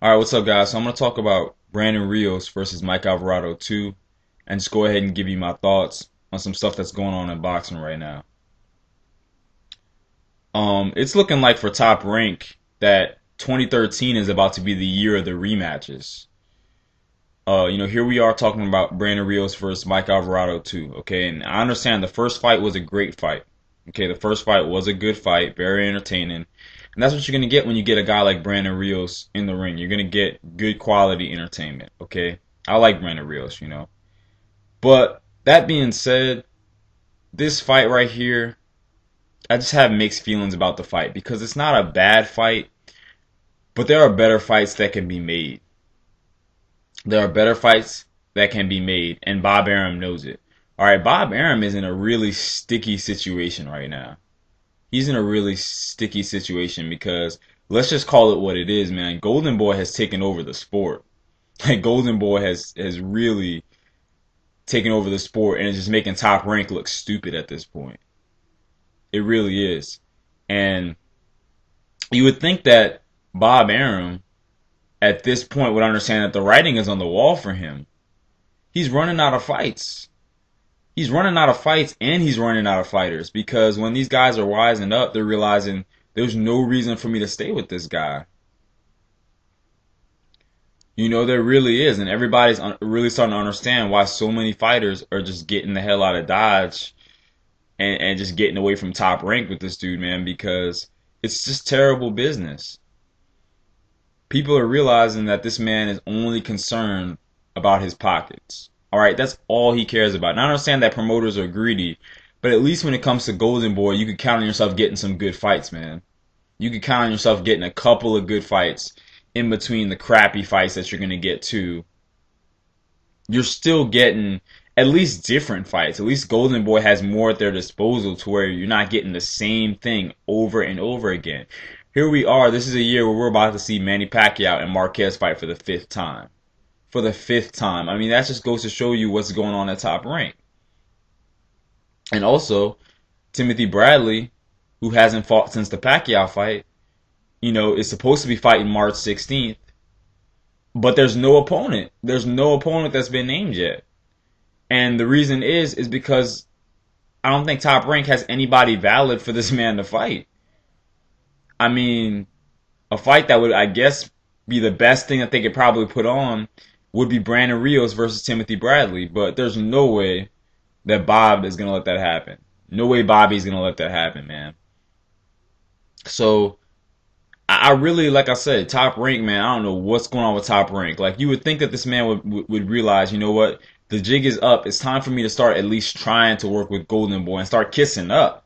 All right, what's up, guys? So I'm going to talk about Brandon Rios versus Mike Alvarado 2, and just go ahead and give you my thoughts on some stuff that's going on in boxing right now. It's looking like for Top Rank that 2013 is about to be the year of the rematches. Here we are talking about Brandon Rios versus Mike Alvarado 2, okay? And I understand the first fight was a great fight. Okay, the first fight was a good fight, very entertaining. And that's what you're going to get when you get a guy like Brandon Rios in the ring. You're going to get good quality entertainment, okay? I like Brandon Rios. But that being said, this fight right here, I just have mixed feelings about the fight because it's not a bad fight, but there are better fights that can be made. There are better fights that can be made, and Bob Arum knows it. All right, Bob Arum is in a really sticky situation right now. He's in a really sticky situation because let's just call it what it is, man. Golden Boy has taken over the sport. Like Golden Boy has really taken over the sport and is just making Top Rank look stupid at this point. It really is. And you would think that Bob Arum at this point would understand that the writing is on the wall for him. He's running out of fights. He's running out of fights and he's running out of fighters because when these guys are wising up, they're realizing there's no reason for me to stay with this guy. There really is, and everybody's really starting to understand why so many fighters are just getting the hell out of Dodge and just getting away from Top Rank with this dude, man, because it's just terrible business. People are realizing that this man is only concerned about his pockets. All right, that's all he cares about. And I understand that promoters are greedy, but at least when it comes to Golden Boy, you can count on yourself getting some good fights, man. You can count on yourself getting a couple of good fights in between the crappy fights that you're going to get too. You're still getting at least different fights. At least Golden Boy has more at their disposal to where you're not getting the same thing over and over again. Here we are. This is a year where we're about to see Manny Pacquiao and Marquez fight for the fifth time. For the fifth time. I mean, that just goes to show you what's going on at Top Rank. And also, Timothy Bradley, who hasn't fought since the Pacquiao fight, is supposed to be fighting March 16th. But there's no opponent. There's no opponent that's been named yet. And the reason is because I don't think Top Rank has anybody valid for this man to fight. I mean, a fight that would, I guess, be the best thing that they could probably put on would be Brandon Rios versus Timothy Bradley. But there's no way that Bob is going to let that happen. No way Bobby's going to let that happen, man. So, I really, like I said, Top Rank, man, I don't know what's going on with Top Rank. Like, you would think that this man would realize, you know what, the jig is up. It's time for me to start at least trying to work with Golden Boy and start kissing up.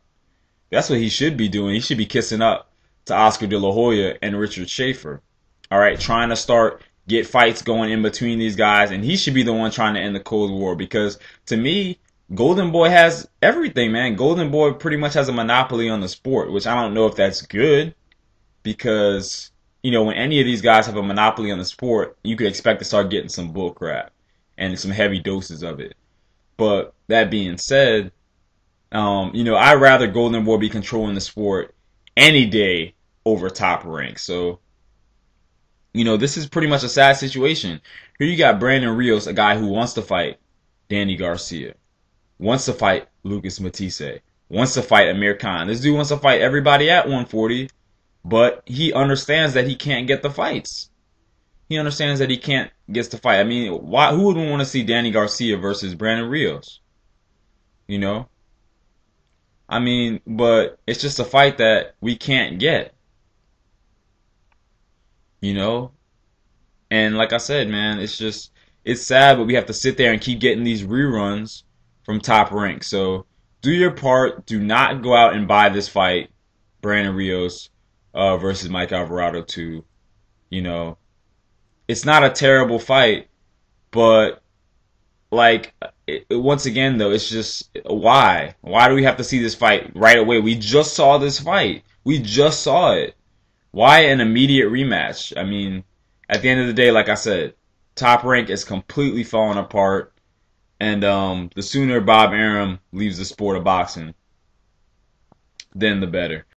That's what he should be doing. He should be kissing up to Oscar De La Hoya and Richard Schaefer. All right, trying to get fights going in between these guys, and he should be the one trying to end the Cold War because, to me, Golden Boy has everything, man. Golden Boy pretty much has a monopoly on the sport, which I don't know if that's good. Because, when any of these guys have a monopoly on the sport, you could expect to start getting some bull crap and some heavy doses of it. But that being said, I'd rather Golden Boy be controlling the sport any day over Top Rank. So, this is pretty much a sad situation. Here you got Brandon Rios, a guy who wants to fight Danny Garcia, wants to fight Lucas Matisse, wants to fight Amir Khan. This dude wants to fight everybody at 140. But he understands that he can't get the fights. He understands that he can't get the fight. I mean, who would want to see Danny Garcia versus Brandon Rios? I mean, but it's just a fight that we can't get. And like I said, man, it's sad, but we have to sit there and keep getting these reruns from Top Rank. So do your part. Do not go out and buy this fight, Brandon Rios versus Mike Alvarado 2. It's not a terrible fight, but once again though, it's just why? Why do we have to see this fight right away? We just saw this fight. We just saw it. Why an immediate rematch? I mean, at the end of the day, like I said, Top Rank is completely falling apart, and the sooner Bob Arum leaves the sport of boxing, then the better.